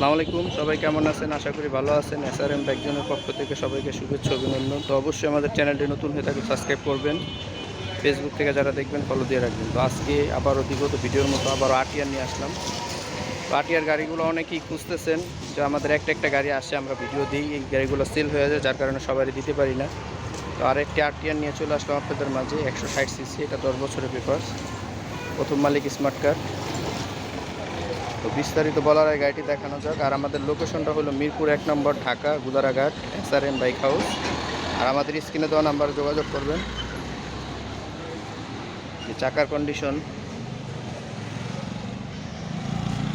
আসসালামু আলাইকুম, সবাই কেমন আছেন? আশা করি ভালো আছেন। এসআরএম ব্যাকজনের পক্ষ থেকে সবাইকে শুভেচ্ছা অভিনন্দন। তো অবশ্যই আমাদের চ্যানেলটি নতুন হয়ে থাকলে সাবস্ক্রাইব করবেন। ফেসবুক থেকে যারা দেখবেন ফলো দিয়ে রাখবেন। তো আজকে আবারও বিগত ভিডিওর মতো আবারও আরটিআর নিয়ে আসলাম। তো আরটিআর গাড়িগুলো অনেকেই খুঁজতেছেন যে আমাদের একটা গাড়ি আসে, আমরা ভিডিও দিই, এই গাড়িগুলো সেল হয়ে যায়, যার কারণে সবারই দিতে পারি না। তো আরেকটি আরটিআর নিয়ে চলে আসলাম আপনাদের মাঝে, 160 সিসি, এটা 10 বছরের পেপারস, প্রথম মালিক স্মার্ট কার্ড। তো বিস্তারিত বলার আগে গাড়িটি দেখানো যাক। আর আমাদের লোকেশনটা হলো মিরপুর 1 নম্বর, Dhaka Gudaraghat, SRM bike house. আর আমাদের স্ক্রিনে দেওয়া নাম্বারে যোগাযোগ করবেন। চাকার কন্ডিশন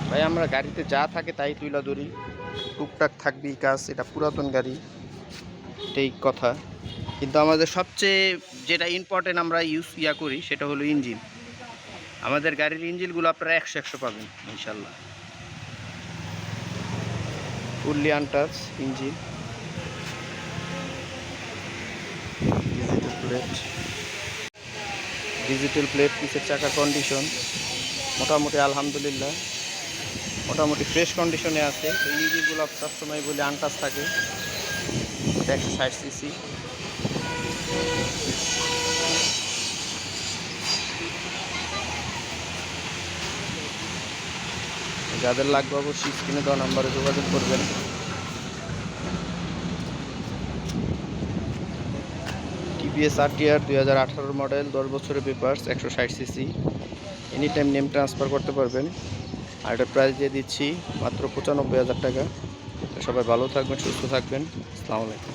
ভাই, আমরা গাড়িতে যা থাকে তাই তুইলা ধরি, টুকটাক থাকবেই কাজ, এটা পুরাতন গাড়ি, এটাই কথা। কিন্তু আমাদের সবচেয়ে যেটা ইম্পর্টেন্ট আমরা করি সেটা হলো ইঞ্জিন। আমাদের গাড়ির ইঞ্জিনগুলো আপনারা 100 পাবেন ইনশাল্লাহ। Fully untouch engine, digital plate, পিছের চাকার কন্ডিশন মোটামুটি আলহামদুলিল্লাহ, মোটামুটি ফ্রেশ কন্ডিশনে আছে। তো ইঞ্জিনগুলো সবসময় বলি আনটাচ থাকে। 160 সিসি। যাদের লাগবে অবশ্যই স্ক্রিনে দেওয়া নাম্বারে যোগাযোগ করবেন। টিভিএস আরটিআর 2018 মডেল, 10 বছরের papers, 160 CC. Any time name transfer করতে পারবেন। আর এটার প্রাইস দিয়ে দিচ্ছি মাত্র 95,000 টাকা। সবাই ভালো থাকবেন, সুস্থ থাকবেন। আসসালামু আলাইকুম।